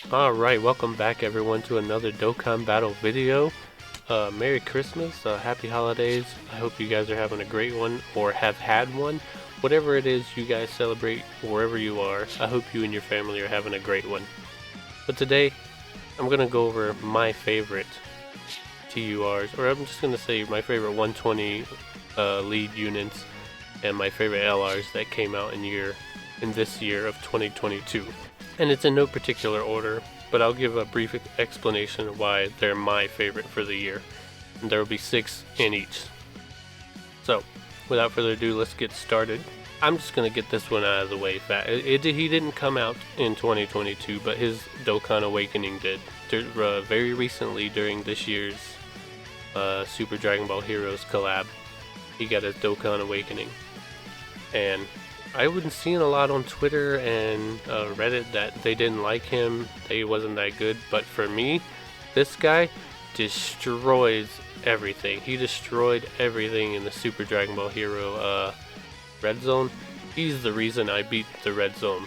Alright, welcome back everyone to another Dokkan battle video. Merry Christmas, Happy Holidays. I hope you guys are having a great one or have had one. Whatever it is you guys celebrate wherever you are, I hope you and your family are having a great one. But today, I'm going to go over my favorite TURs, or I'm just going to say my favorite 120 lead units and my favorite LRs that came out in this year of 2022. And it's in no particular order, but I'll give a brief explanation of why they're my favorite for the year. And there will be 6 in each. So, without further ado, let's get started. I'm just going to get this one out of the way. He didn't come out in 2022, but his Dokkan Awakening did. Very recently during this year's Super Dragon Ball Heroes collab, he got his Dokkan Awakening. And I was seeing a lot on Twitter and Reddit that they didn't like him, he wasn't that good, but for me, this guy destroys everything. He destroyed everything in the Super Dragon Ball Hero Red Zone. He's the reason I beat the Red Zone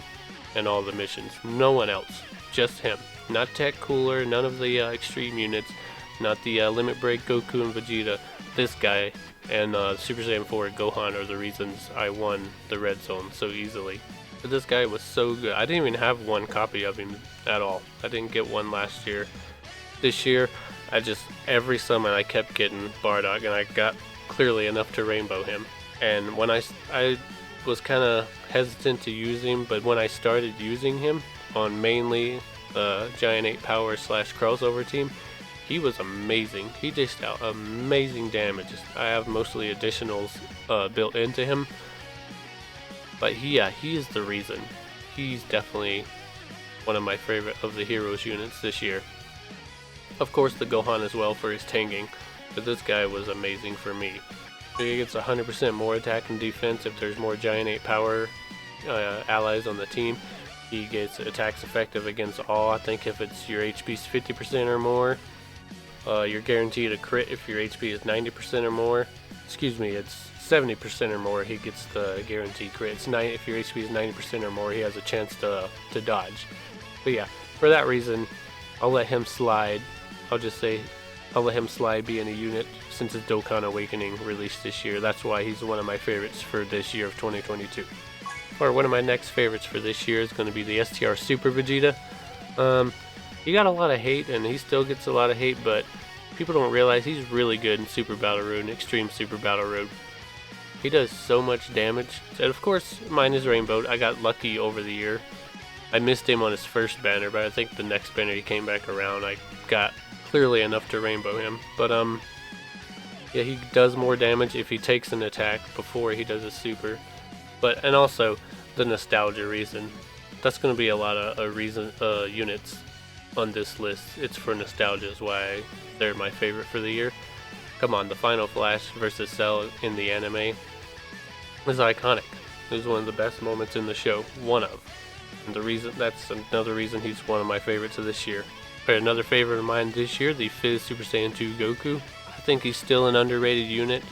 and all the missions. No one else, just him. Not Tech Cooler, none of the extreme units, not the Limit Break Goku and Vegeta. This guy and Super Saiyan 4 Gohan are the reasons I won the Red Zone so easily. But this guy was so good. I didn't even have one copy of him at all. I didn't get one last year. This year, every summon I kept getting Bardock, and I got clearly enough to rainbow him. And when I was kind of hesitant to use him, but when I started using him on mainly Giant 8 Power / crossover team, he was amazing. He dished out amazing damage. I have mostly additionals built into him. But he is the reason. He's definitely one of my favorite of the Heroes units this year. Of course the Gohan as well for his tanking, but this guy was amazing for me. He gets 100% more attack and defense if there's more Giant 8 Power allies on the team. He gets attacks effective against all. I think if it's your HP's 50% or more. You're guaranteed a crit if your HP is 90% or more. Excuse me, it's 70% or more. He gets the guaranteed crit. If your HP is 90% or more, he has a chance to dodge. But yeah, for that reason, I'll let him slide. I'll let him slide being a unit since his Dokkan Awakening released this year. That's why he's one of my favorites for this year of 2022. Or one of my next favorites for this year is going to be the STR Super Vegeta. He got a lot of hate, and he still gets a lot of hate, but people don't realize he's really good in Super Battle Road and Extreme Super Battle Road. He does so much damage. And of course, mine is rainbowed. I got lucky over the year. I missed him on his first banner, but I think the next banner he came back around, I got clearly enough to rainbow him. But yeah, he does more damage if he takes an attack before he does a super. And also the nostalgia reason. That's going to be a lot of units on this list. It's for nostalgia is why they're my favorite for the year. Come on, the Final Flash versus Cell in the anime is iconic. It was one of the best moments in the show. One of. And that's another reason he's one of my favorites of this year. Another favorite of mine this year, the Fizz Super Saiyan 2 Goku. I think he's still an underrated unit.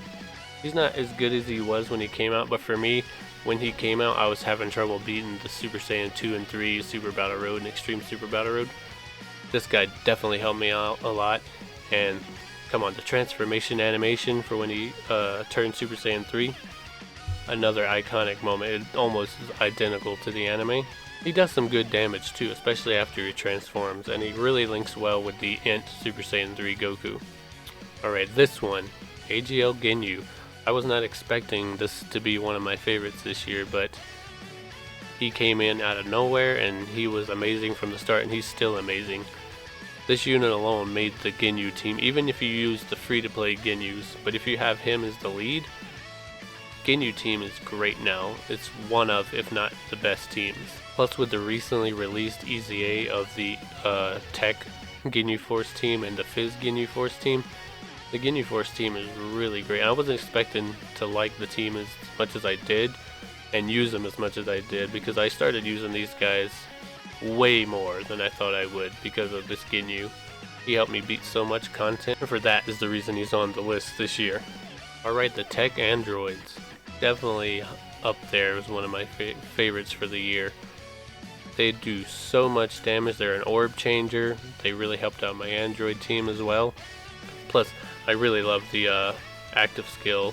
He's not as good as he was when he came out, but for me, when he came out, I was having trouble beating the Super Saiyan 2 and 3 Super Battle Road and Extreme Super Battle Road. This guy definitely helped me out a lot. And come on, the transformation animation for when he turned Super Saiyan 3, another iconic moment. It almost is identical to the anime. He does some good damage too, especially after he transforms, and he really links well with the Int Super Saiyan 3 Goku. Alright, this one, AGL Ginyu. I was not expecting this to be one of my favorites this year, but he came in out of nowhere and he was amazing from the start, and he's still amazing. This unit alone made the Ginyu team, even if you use the free-to-play Ginyus, but if you have him as the lead, Ginyu team is great now. It's one of, if not the best teams. Plus with the recently released EZA of the Tech Ginyu Force team and the Fizz Ginyu Force team, the Ginyu Force team is really great. I wasn't expecting to like the team as much as I did and use them as much as I did, because I started using these guys way more than I thought I would because of this Ginyu. He helped me beat so much content, and for that is the reason he's on the list this year. Alright, the Tech Androids. Definitely up there as one of my favorites for the year. They do so much damage. They're an orb changer. They really helped out my Android team as well. Plus, I really love the active skill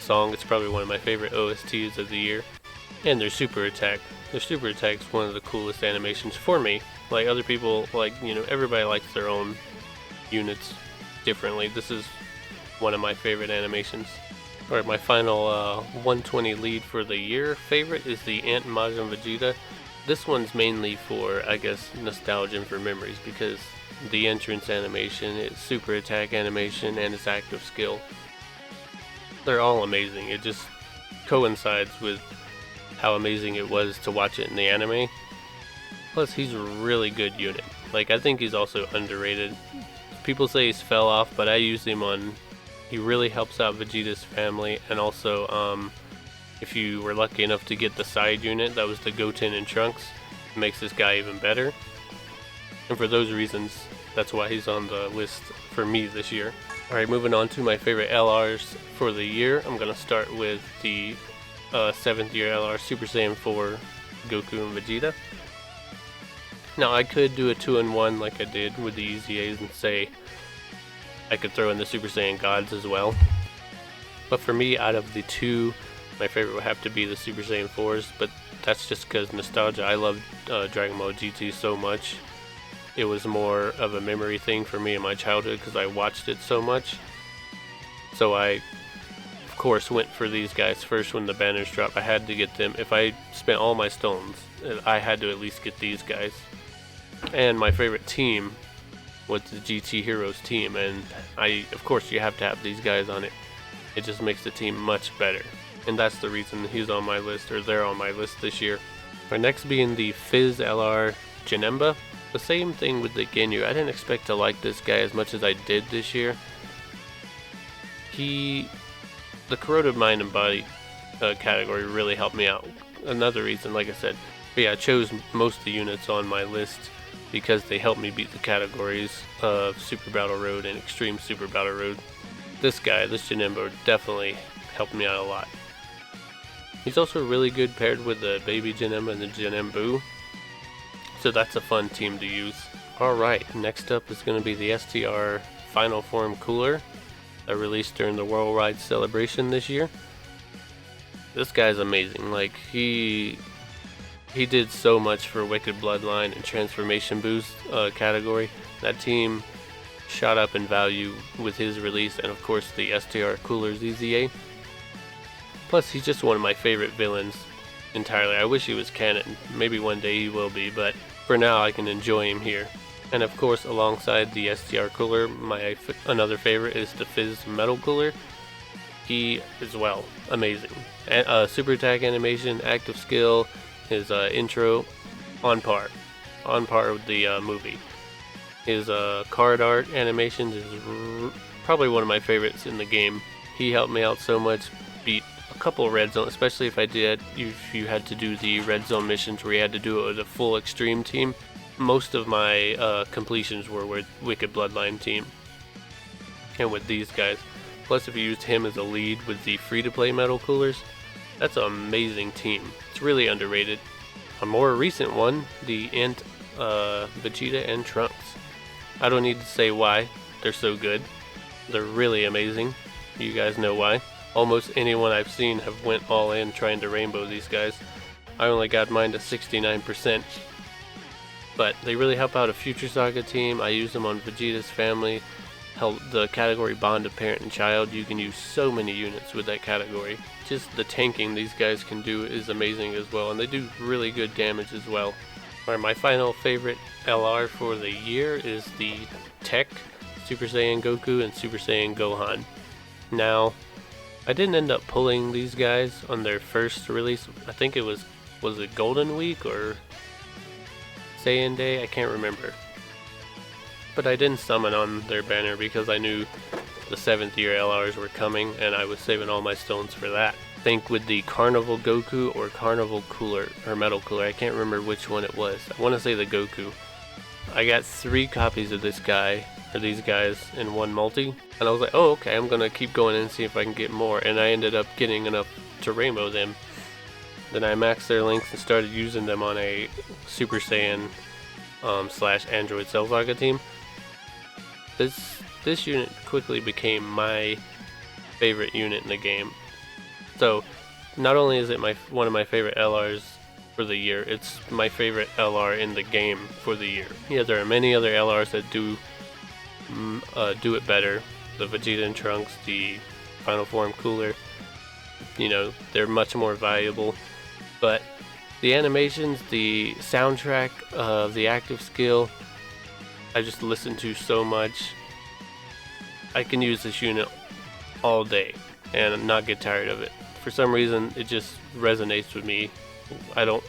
song. It's probably one of my favorite OSTs of the year. And their super attack. Their super attack is one of the coolest animations for me. Like other people, everybody likes their own units differently. This is one of my favorite animations. Alright, my final 120 lead for the year favorite is the Ant Majin Vegeta. This one's mainly for, I guess, nostalgia and for memories, because the entrance animation, its super attack animation, and its active skill, they're all amazing. It just coincides with how amazing it was to watch it in the anime. Plus, he's a really good unit. Like, I think he's also underrated. People say he's fell off, but I use him on... He really helps out Vegeta's family, and also, if you were lucky enough to get the side unit, that was the Goten and Trunks, it makes this guy even better. And for those reasons, that's why he's on the list for me this year. Alright, moving on to my favorite LRs for the year. I'm going to start with the 7th year LR Super Saiyan 4 Goku and Vegeta. Now I could do a 2-in-1 like I did with the EZAs and say I could throw in the Super Saiyan Gods as well. But for me, out of the two, my favorite would have to be the Super Saiyan 4s, but that's just because nostalgia. I loved Dragon Ball GT so much. It was more of a memory thing for me in my childhood because I watched it so much. So I, of course, went for these guys first when the banners dropped. I had to get them. If I spent all my stones, I had to at least get these guys. And my favorite team was the GT Heroes team, and of course you have to have these guys on it. It just makes the team much better. And that's the reason he's on my list, or they're on my list this year. Our next being the Fizz LR Janemba. The same thing with the Ginyu. I didn't expect to like this guy as much as I did this year. The corroded mind and body category really helped me out. Another reason, like I said. But yeah, I chose most of the units on my list because they helped me beat the categories of Super Battle Road and Extreme Super Battle Road. This Janemba definitely helped me out a lot. He's also really good paired with the Baby Janemba and the Janembu. So that's a fun team to use. Alright, next up is going to be the STR Final Form Cooler that released during the Worldwide Celebration this year. This guy's amazing. Like, he did so much for Wicked Bloodline and Transformation Boost category. That team shot up in value with his release, and of course the STR Cooler ZZA. Plus, he's just one of my favorite villains entirely. I wish he was canon. Maybe one day he will be, but for now I can enjoy him here. And of course, alongside the STR Cooler, my another favorite is the Fizz Metal Cooler. He is, well, amazing. Super attack animation, active skill, his intro, on par with the movie. His card art animations is probably one of my favorites in the game. He helped me out so much, beat a couple of red zone, especially if you had to do the red zone missions where you had to do it with a full extreme team. Most of my completions were with Wicked Bloodline team and with these guys. Plus, if you used him as a lead with the free-to-play metal coolers, that's an amazing team. It's really underrated. A more recent one, the Ant Vegeta and Trunks. I don't need to say why. They're so good. They're really amazing. You guys know why. Almost anyone I've seen have went all in trying to rainbow these guys. I only got mine to 69%. But they really help out a Future Saga team. I use them on Vegeta's family. Help the category bond of parent and child. You can use so many units with that category. Just the tanking these guys can do is amazing as well, and they do really good damage as well. Alright, my final favorite LR for the year is the Tech Super Saiyan Goku and Super Saiyan Gohan. Now, I didn't end up pulling these guys on their first release. I think it was it Golden Week or Saiyan Day? I can't remember. But I didn't summon on their banner because I knew the 7th year LRs were coming and I was saving all my stones for that. I think with the Carnival Goku or Carnival Cooler, or Metal Cooler, I can't remember which one it was. I want to say the Goku. I got 3 copies of this guy, or these guys, in one multi. And I was like, oh, okay, I'm going to keep going and see if I can get more. And I ended up getting enough to rainbow them. Then I maxed their links and started using them on a Super Saiyan slash Android Cell Saga team. This unit quickly became my favorite unit in the game. So not only is it one of my favorite LRs for the year, it's my favorite LR in the game for the year. Yeah, there are many other LRs that do it better. The Vegeta and Trunks, the Final Form Cooler, you know, they're much more valuable. But the animations, the soundtrack, the active skill, I just listen to so much. I can use this unit all day and not get tired of it. For some reason, it just resonates with me. I don't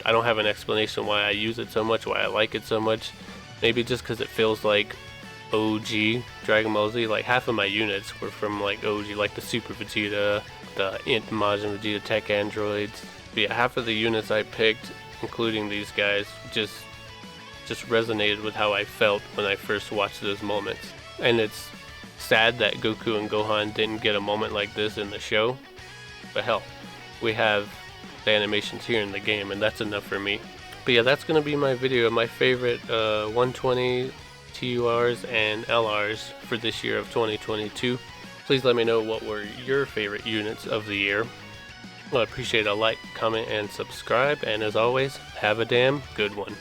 have an explanation why I use it so much, why I like it so much. Maybe just because it feels like OG Dragon Ball Z. Like half of my units were from like OG, like the Super Vegeta, the Int Majin Vegeta Tech Androids. But yeah, half of the units I picked, including these guys, just resonated with how I felt when I first watched those moments. And it's sad that Goku and Gohan didn't get a moment like this in the show, but hell, we have the animations here in the game, and that's enough for me. But yeah, that's gonna be my video of my favorite 120 TURs and LRs for this year of 2022. Please let me know what were your favorite units of the year. Well, I appreciate a like, comment, and subscribe, and as always, have a damn good one.